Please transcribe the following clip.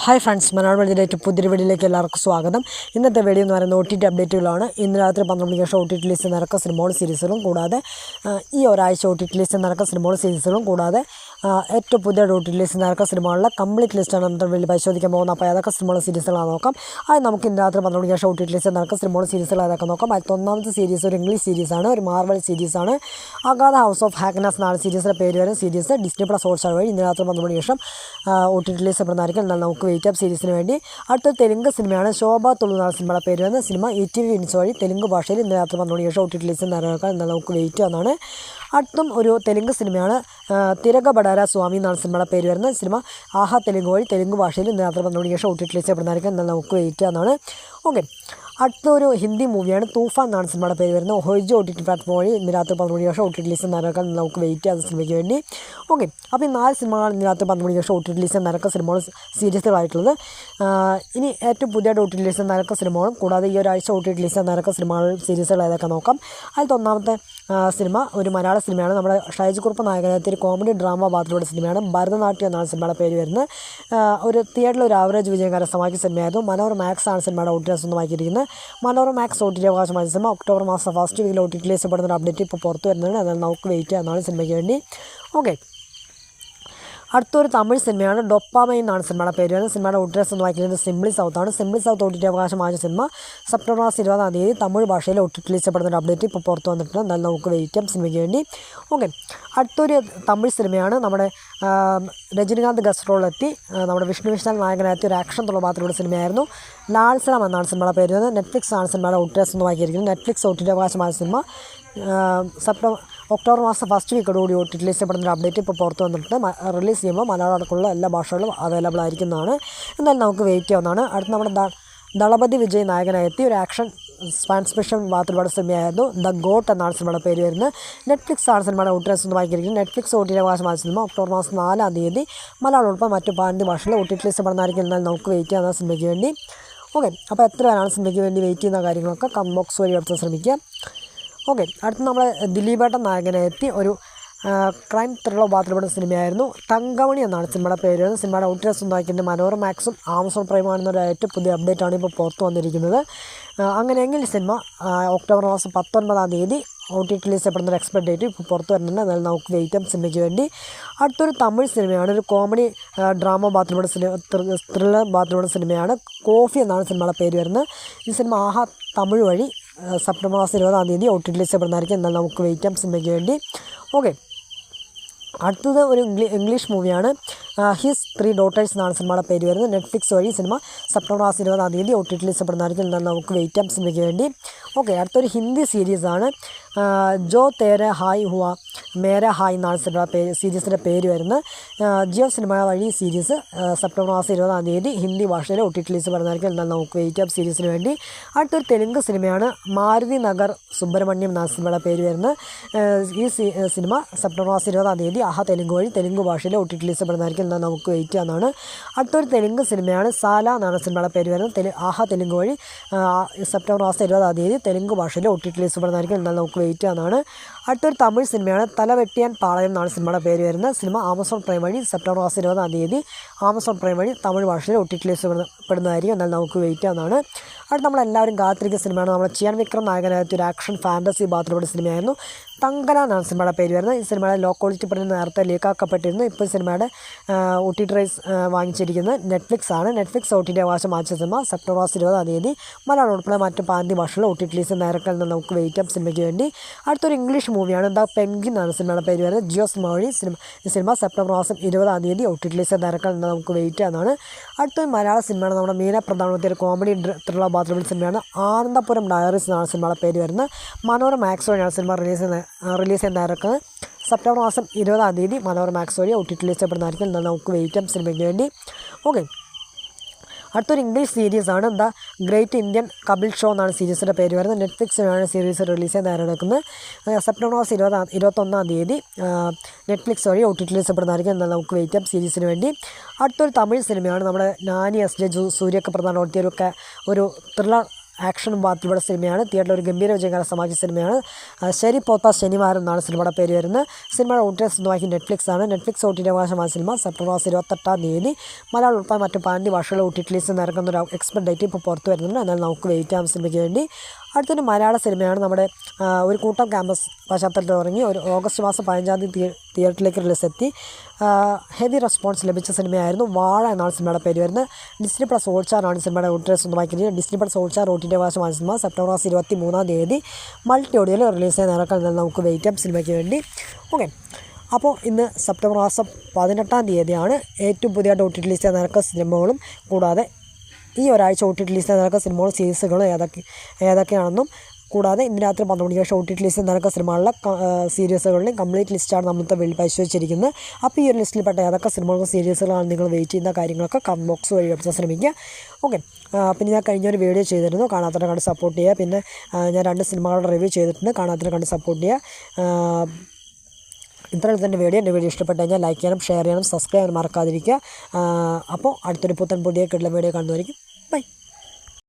Hi friends, Malayalam വെളിയിലേക്ക് പുതിയൊരു വീഡിയോയിലേക്ക് എല്ലാവർക്കും സ്വാഗതം. ഇന്നത്തെ വീഡിയോ എന്ന് പറയുന്നത് OTT അപ്ഡേറ്റുകളാണ്. ഇന്ന് രാത്രി 12 മണിക്ക് ശേഷം OTT ലിസ്റ്റ് നടക്കുന്ന സിനിമകളും സീരീസുകളും കൂടാതെ ഈ ഒരാഴ്ച OTT ലിസ്റ്റ് നടക്കുന്ന സിനിമകളും സീരീസുകളും കൂടാതെ ഏറ്റവും പുതിയ OTT ലിസ്റ്റ് നടക്കുന്ന സിനിമകളുടെ കംപ്ലീറ്റ് ലിസ്റ്റാണ് നമ്മുടെ വീഡിയോ പരിശോധിക്കാൻ പോകുന്നത്. അപ്പോൾ ഏതൊക്കെ സിനിമകളും സീരീസുകളാണ് നോക്കാം. അത് നമുക്ക് ഇന്ന് രാത്രി 12 മണിക്ക് ശേഷം OTT ലിസ്റ്റ് നടക്കുന്ന സിനിമകളും സീരീസുകൾ ഏതൊക്കെ നോക്കാം. അതിൽ ഒന്നാമത്തെ സീരീസ് ഒരു ഇംഗ്ലീഷ് സീരീസാണ്, ഒരു മാർവൽ സീരീസാണ്. അഗാധ ഹൗസ് ഓഫ് ഹാഗ്നസ് എന്നാണ് സീരീസിൻ്റെ പേര് വരുന്ന സീരീസ്. ഡിസ്നി പ്ലസ് ഹോട്ട്സ്റ്റാർ വഴി ഇന്ന് രാത്രി 12 മണിക്ക് ശേഷം OTT ലിസ്റ്റ് പെടുന്നതായിരിക്കും. എന്നാൽ നമുക്ക് വെയിറ്റ് അപ്പ് സീരീസിന് വേണ്ടി അടുത്ത തെലുങ്ക് സിനിമയാണ് ശോഭ തുളു എന്ന സിനിമയുടെ പേര് വരുന്ന സിനിമ ETV ന്യൂസ് വഴി തെലുങ്ക് ഭാഷയിൽ ഇന്ന് രാത്രി 12 മണിക്ക് ശേഷം OTT ലിസ്റ്റ് നിലനിൽക്കാൻ. എന്നാൽ നമുക്ക് വെയിറ്റ് എന്നാണ്. അടുത്തും ഒരു തെലുങ്ക് സിനിമയാണ് തിരകബടാര സ്വാമി എന്നാണ് സിനിമയുടെ പേര് വരുന്നത് സിനിമ ആഹാ തെലുങ്ക് വഴി തെലുങ്ക് ഭാഷയിൽ ഇന്ന് രാത്രി 12 മണിക്ക് ശേഷം OTT ലിസ്റ്റ് പെടുന്നതായിരിക്കും. എന്നാൽ നമുക്ക് വെയിറ്റ് എന്നാണ്. ഓക്കെ, അടുത്തൊരു ഹിന്ദി മൂവിയാണ് തൂഫാൻ എന്നാണ് സിനിമയുടെ പേര് വരുന്നത് ഹോയിജ് OTT പ്ലാറ്റ്ഫോം വഴി ഇന്ന് രാത്രി 12 മണിക്ക് ശേഷം OTT ലിസ്റ്റ് നിലനിൽക്കാൻ. നമുക്ക് വെയിറ്റ് ചെയ്യാൻ സിനിമയ്ക്ക് വേണ്ടി. ഓക്കെ, അപ്പോൾ ഈ 4 സിനിമകളാണ് ഇന്ന് രാത്രി 12 മണിക്ക് ശേഷം OTT ലിസ്റ്റ് നടക്കുന്ന സിനിമകളും സീരീസുകളായിട്ടുള്ളത്. ഇനി ഏറ്റവും പുതിയ OTT ലിസ്റ്റ് നടക്കുന്ന സിനിമകളും കൂടാതെ ഈ ഒരാഴ്ച OTT ലിസ്റ്റ് നടക്കുന്ന സിനിമകളും സീരീസുകൾ ഏതൊക്കെ നോക്കാം. അതിൽ ഒന്നാമത്തെ സിനിമ ഒരു മലയാള സിനിമയാണ്. നമ്മുടെ ഷൈജ് കുറുപ്പ് നായകനായ ഒരു കോമഡി ഡ്രാമ ബാത്തിലൂടെ സിനിമയാണ് ഭരതനാട്യം എന്നാണ് സിനിമയുടെ പേര് വരുന്നത്. ഒരു തിയേറ്ററിൽ ഒരു ആവറേജ് വിജയം കരസ്ഥമാക്കിയ സിനിമയായിരുന്നു. മനോഹർ മാക്സ് ആണ് സിനിമയുടെ OTT സ്വന്തമാക്കിയിരിക്കുന്നത്. മനോഹർ മാക്സ് OTT അവകാശമായ സിനിമ ഒക്ടോബർ മാസം ഫസ്റ്റ് വീക്കിൽ OTT ലിസ്റ്റ് പെടുന്ന ഒരു അപ്ഡേറ്റ് ഇപ്പോൾ പുറത്തു വരുന്നതാണ്. എന്നാൽ നമുക്ക് വെയിറ്റ് ചെയ്യാനാണ് സിനിമയ്ക്ക് വേണ്ടി. ഓക്കെ, അടുത്തൊരു തമിഴ് സിനിമയാണ് ഡൊപ്പാമൈൻ എന്നാണ് സിനിമയുടെ പേര് വരുന്നത്. സിനിമയുടെ OTT സ്വന്തമാക്കിയിരിക്കുന്നത് സിംപ്ലി സൗത്ത് ആണ്. സിംപ്ലി സൗത്ത് OTT അവകാശമായ സിനിമ സെപ്റ്റംബർ മാസം 20-ാം തീയതി തമിഴ് ഭാഷയിൽ OTT ലിസ്റ്റ് പെടുന്ന ഒരു അപ്ഡേറ്റ് ഇപ്പോൾ പുറത്തു വന്നിട്ടുണ്ട്. എന്നാൽ നമുക്ക് വെയിറ്റ് ചെയ്യാം സിനിമയ്ക്ക് വേണ്ടി. ഓക്കെ, അടുത്തൊരു തമിഴ് സിനിമയാണ് നമ്മുടെ രജനികാന്ത് ഗസ്റ്റ് റോളിലെത്തി നമ്മുടെ വിഷ്ണു വിശാൽ നായകനായ ഒരു ആക്ഷൻ തുളപാത്രയുടെ സിനിമയായിരുന്നു ലാൽസലം എന്നാണ് സിനിമയുടെ പേര് വരുന്നത്. നെറ്റ്ഫ്ലിക്സ് ആണ് സിനിമയുടെ OTT സ്വന്തമാക്കിയിരിക്കുന്നത്. നെറ്റ്ഫ്ലിക്സ് OTT അവകാശമായ സിനിമ ഒക്ടോബർ മാസം ഫസ്റ്റ് വീക്കോടുകൂടി OTT ലിസ്റ്റ് പെടുന്ന അപ്ഡേറ്റ് ഇപ്പോൾ പുറത്ത് വന്നിട്ടുണ്ട്. റിലീസ് ചെയ്യുമ്പോൾ മലയാളം അടക്കമുള്ള എല്ലാ ഭാഷകളും അവൈലബിൾ ആയിരിക്കുന്നതാണ്. എന്നാലും നമുക്ക് വെയിറ്റ് ചെയ്യാവുന്നതാണ്. അടുത്ത് നമ്മുടെ ദളപതി വിജയ് നായകനായെത്തി ഒരു ആക്ഷൻ സയൻസ് ഫിക്ഷൻ ബാത്തിലൂടെ സിനിമയായിരുന്നു ദ ഗോട്ട് എന്നാണ് സിനിമയുടെ പേര് വരുന്നത്. നെറ്റ്ഫ്ലിക്സ് ആണ് സിനിമയുടെ OTT സ്വന്തമാക്കിയിരിക്കുന്നത്. നെറ്റ്ഫ്ലിക്സ് OTT അവകാശമായ സിനിമ ഒക്ടോബർ മാസം 4-ാം തീയതി മലയാളം ഉൾപ്പെടെ മറ്റു പാന്തി ഭാഷയിൽ OTT ലിസ്റ്റ് പെടുന്നതായിരിക്കും. എന്നാൽ നമുക്ക് വെയിറ്റ് ചെയ്യാവുന്ന സിനിമയ്ക്ക് വേണ്ടി. ഓക്കെ, അപ്പോൾ എത്ര പേരാണ് സിനിമയ്ക്ക് വേണ്ടി വെയിറ്റ് ചെയ്യുന്ന കാര്യങ്ങളൊക്കെ കമന്റ് ബോക്സ് വഴി എടുത്ത് ശ്രമിക്കുക. ഓക്കെ, അടുത്ത് നമ്മൾ ദിലീപേട്ടൻ നായകനെത്തി ഒരു ക്രൈം ത്രില്ലർ ബാത്തിലൂടെ സിനിമയായിരുന്നു തങ്കമണി എന്നാണ് സിനിമയുടെ പേര് വരുന്നത്. സിനിമയുടെ OTT സ്വന്തമാക്കിയിട്ട് മനോഹർ മാക്സും ആമസോൺ പ്രൈമാണെന്നൊരു ഏറ്റവും പുതിയ അപ്ഡേറ്റാണ് ഇപ്പോൾ പുറത്തു വന്നിരിക്കുന്നത്. അങ്ങനെയെങ്കിൽ സിനിമ ഒക്ടോബർ മാസം 19-ാം തീയതി OTT ലിസ്റ്റ് പെടുന്ന ഒരു എക്സ്പെക്ട് ഡേറ്റ് ഇപ്പോൾ പുറത്ത് വരുന്നുണ്ട്. എന്നാൽ നമുക്ക് വെയിറ്റ് ചെയ്യാം സിനിമയ്ക്ക് വേണ്ടി. അടുത്തൊരു തമിഴ് സിനിമയാണ് ഒരു കോമഡി ഡ്രാമ ബാത്തിലൂടെ ത്രില്ലർ ബാത്തിലൂടെ സിനിമയാണ് കോഫി എന്നാണ് സിനിമയുടെ പേര് വരുന്നത്. ഈ സിനിമ ആഹാ തമിഴ് വഴി സെപ്റ്റംബർ മാസം 20-ാം തീയതി OTT ലിസ്റ്റ് പെടുന്നതായിരിക്കും. എന്നാൽ നമുക്ക് വെയിറ്റ് ചെയ്യാം സിനിമയ്ക്ക് വേണ്ടി. ഓക്കെ, അടുത്തത് ഒരു ഇംഗ്ലീഷ് മൂവിയാണ് ഹിസ് 3 ഡോട്ടേഴ്സ് എന്നാണ് സിനിമയുടെ പേര് വരുന്നത്. നെറ്റ്ഫ്ലിക്സ് വഴി സിനിമ സെപ്റ്റംബർ മാസം 20-ാം തീയതി OTT ലിസ്റ്റ് പെടുന്നതായിരിക്കും. എന്നാൽ നമുക്ക് വെയിറ്റ് ചെയ്യാം സിനിമയ്ക്ക് വേണ്ടി. ഓക്കെ, അടുത്തൊരു ഹിന്ദി സീരീസാണ് ജോ തേരെ ഹായ് ഹുവ മേര ഹായ് എന്നാണ് സീരീസിൻ്റെ പേര് വരുന്നത്. ജിയോ സിനിമ വഴി സീരീസ് സെപ്റ്റംബർ മാസം 20-ാം തീയതി ഹിന്ദി ഭാഷയിൽ OTT ലിസ്റ്റ് പെടുന്നതായിരിക്കും. എന്നാൽ നമുക്ക് വെയിറ്റ് ചെയ്യാം സീരീസിന് വേണ്ടി. അടുത്തൊരു തെലുങ്ക് സിനിമയാണ് മാരുതി നഗർ സുബ്രഹ്മണ്യം എന്നാണ് സിനിമയുടെ പേര് വരുന്നത്. ഈ സിനിമ സെപ്റ്റംബർ മാസം 20-ാം തീയതി ആഹാ തെലുങ്ക് വഴി തെലുങ്ക് ഭാഷയിൽ OTT ലിസ്റ്റ് പെടുന്നതായിരിക്കും. എന്നാൽ നമുക്ക് വെയിറ്റ് ചെയ്യാനാണ്. അടുത്തൊരു തെലുങ്ക് സിനിമയാണ് സാല എന്നാണ് സിനിമയുടെ പേര് വരുന്നത്. ആഹാ തെലുങ്ക് വഴി സെപ്റ്റംബർ മാസം 20-ാം തീയതി തെലുങ്ക് ഭാഷയിൽ OTT ലിസ്റ്റ് പെടുന്നതായിരിക്കും. എന്നാൽ നമുക്ക് വെയിറ്റ് ചെയ്യാനാണ്. അടുത്തൊരു തമിഴ് സിനിമയാണ് തലവെട്ടിയാൻ പാളയം എന്നാണ് സിനിമയുടെ പേര് വരുന്നത്. സിനിമ ആമസോൺ പ്രൈം വഴി സെപ്റ്റംബർ മാസം 20-ാം തീയതി ആമസോൺ പ്രൈം വഴി തമിഴ് ഭാഷയിൽ OTT ലിസ്റ്റ് പെടുന്നതായിരിക്കും. എന്നാൽ നമുക്ക് വെയിറ്റ് ചെയ്യാനാണ്. അടുത്ത് നമ്മളെല്ലാവരും കാത്തിരിക്കുന്ന സിനിമയാണ് നമ്മുടെ ചിയാൻ വിക്രം നായകനായ ഒരു ആക്ഷൻ ഫാൻറ്റസി ബാത്തിലൂടെ സിനിമയായിരുന്നു തങ്കല എന്നാണ് സിനിമയുടെ പേര് വരുന്നത്. ഈ സിനിമയുടെ ലോ ക്വാളിറ്റി പ്രിന്റ് നേരത്തെ ലീക്കാക്കപ്പെട്ടിരുന്നു. ഇപ്പോൾ സിനിമയുടെ OTT റൈറ്റ്സ് വാങ്ങിച്ചിരിക്കുന്നത് നെറ്റ്ഫ്ലിക്സ് ആണ്. നെറ്റ്ഫ്ലിക്സ് OTT അവകാശം വാങ്ങിച്ച സിനിമ സെപ്റ്റംബർ മാസം 20-ാം തീയതി മലയാളം ഉൾപ്പെടെ മറ്റ് പാന്തി ഭാഷകളിൽ OTT ലിസ്റ്റ് നേരക്കൽ നിന്ന് നമുക്ക് വെയിറ്റ് ചെയ്യാം സിനിമയ്ക്ക് വേണ്ടി. അടുത്തൊരു ഇംഗ്ലീഷ് മൂവിയാണ് ദ പെൻഗിൻ എന്നാണ് സിനിമയുടെ പേര് വരുന്നത്. ജിയോ സിനിമ വഴി ഈ സിനിമ സെപ്റ്റംബർ മാസം 20-ാം തീയതി OTT ലിസ്റ്റ് നേരക്കൽ നിന്ന് നമുക്ക് വെയിറ്റ് ചെയ്യാനാണ്. അടുത്തൊരു മലയാള സിനിമയാണ് നമ്മുടെ മീന പ്രധാനമന്ത്രി ഒരു കോമഡി ത്രില്ലർ ബാത്തിലൂടെ സിനിമയാണ് ആനന്ദപുരം ഡയറീസ് എന്നാണ് സിനിമയുടെ പേര് വരുന്നത്. മനോഹർ മാക്സ് വഴിയാണ് സിനിമ റിലീസ് ചെയ്യാൻ നടക്കുന്നത്. സെപ്റ്റംബർ മാസം 20-ാം തീയതി മനോഹർ മാക്സ് വഴി OTT ലിസ്റ്റ് പെടുന്നതായിരിക്കും. എന്നാൽ നമുക്ക് വെയിറ്റ് ചെയ്യാം സിനിമയ്ക്ക് വേണ്ടി. ഓക്കെ, അടുത്തൊരു ഇംഗ്ലീഷ് സീരീസാണ് the great Indian Kapil show എന്നാണ് സീരീസിൻ്റെ പേര് വരുന്നത്. നെറ്റ്ഫ്ലിക്സിനാണ് സീരീസ് റിലീസ് ചെയ്യാൻ നടക്കുന്നത്. സെപ്റ്റംബർ മാസം 21-ാം തീയതി നെറ്റ്ഫ്ലിക്സ് വഴി OTT ലിസ്റ്റ് പെടുന്നതായിരിക്കും. എന്നാൽ നമുക്ക് വെയിറ്റ് ചെയ്യാം സീരീസിന് വേണ്ടി. അടുത്തൊരു തമിഴ് സിനിമയാണ് നമ്മുടെ നാനി SJ സൂര്യക്ക് പ്രധാനപ്പെടുത്തിയ ഒരു ത്രില്ലർ ആക്ഷനും ബാത്തിലുള്ള സിനിമയാണ്. തിയേറ്ററിൽ ഒരു ഗംഭീര വിജയം കരസ്ഥമാക്കിയ സിനിമയാണ്. ശരി പോത്ത ശനിവാരം എന്നാണ് സിനിമയുടെ പേര് വരുന്നത്. സിനിമയുടെ OTT സ്വന്തമാക്കി നെറ്റ്ഫ്ലിക്സ് ആണ്. നെറ്റ്ഫ്ലിക്സ് OTT അവകാശമായ സിനിമ സെപ്റ്റംബർ 28 മലയാളം ഉൾപ്പെടെ മറ്റ് 12 ഭാഷകളിൽ OTT റിലീസ് നടക്കുന്ന ഒരു എക്സ്പെക്ട് ഡേറ്റ് ഇപ്പോൾ പുറത്ത് വരുന്നുണ്ട്. എന്നാൽ നമുക്ക് വെയിറ്റ് ചെയ്യാം സിനിമയ്ക്ക് വേണ്ടി. അടുത്തൊരു മലയാള സിനിമയാണ്. നമ്മുടെ ഒരു കൂട്ടം ക്യാമ്പസ് പശ്ചാത്തലത്തിൽ ഇറങ്ങി ഒരു ഓഗസ്റ്റ് മാസം 15 തിയേറ്ററിലേക്ക് റിലീസ് എത്തി. ഹെവി റെസ്പോൺസ് ലഭിച്ച സിനിമയായിരുന്നു വാഴ എന്നാണ് സിനിമയുടെ പേര് വരുന്നത്. ഡിസ്നി പ്ലസ് ഹോട്ട്സ്റ്റാറാണ് സിനിമയുടെ OTT സ്വന്തമാക്കിയത്. ഡിസ്നി പ്ലസ് ഹോട്ട്സ്റ്റാർ OTT അവകാശമായ സിനിമ സെപ്റ്റംബർ 23 മൾട്ടി ഓഡിയോയിൽ റിലീസ് ചെയ്യാൻ നടക്കാൻ നമുക്ക് വെയിറ്റ് ചെയ്യാം സിനിമയ്ക്ക് വേണ്ടി. ഓക്കെ, അപ്പോൾ ഇന്ന് സെപ്റ്റംബർ 18 ഏറ്റവും പുതിയതായിട്ട് OTT റിലീസ് ചെയ്യാൻ നടക്കുന്ന സിനിമകളും കൂടാതെ ഈ ഒരാഴ്ച OTT റിലീസ് ചെയ്യാൻ നടക്കുന്ന സിനിമകളും സീരീസുകളും ഏതൊക്കെയാണെന്നും കൂടാതെ ഇന്ന് രാത്രി 12 മണിക്ക് ശേഷം OTT റിലീസ് ചെയ്യാൻ നടക്കുന്ന സിനിമകളിലെ സീരീസുകളുടെയും കംപ്ലീറ്റ് ലിസ്റ്റാണ് നമ്മളത്തെ വീട്ടിൽ പരിശോധിച്ചിരിക്കുന്നത്. അപ്പോൾ ഈ ഒരു ലിസ്റ്റിൽപ്പെട്ട ഏതൊക്കെ സിനിമകളും സീരീസുകളാണ് നിങ്ങൾ വെയിറ്റ് ചെയ്യുന്ന കാര്യങ്ങളൊക്കെ കമന്റ് ബോക്സ് വഴി വെച്ചാൽ ശ്രമിക്കുക. ഓക്കെ, പിന്നെ ഞാൻ കഴിഞ്ഞൊരു വീഡിയോ ചെയ്തിരുന്നു, കാണാത്തവരെ കണ്ട് സപ്പോർട്ട് ചെയ്യുക. പിന്നെ ഞാൻ 2 സിനിമകളുടെ റിവ്യൂ ചെയ്തിട്ടുണ്ട്, കാണാത്തവരെ കണ്ട് സപ്പോർട്ട് ചെയ്യുക. ഇത്രയും തന്നെ എൻ്റെ വീഡിയോ ഇഷ്ടപ്പെട്ട് കഴിഞ്ഞാൽ ലൈക്ക് ചെയ്യാനും ഷെയർ ചെയ്യാനും സബ്സ്ക്രൈബ് ചെയ്യാനും മറക്കാതിരിക്കുക. അപ്പോൾ അടുത്തൊരു പുതിയ വീഡിയോ കാണുന്നതായിരിക്കും.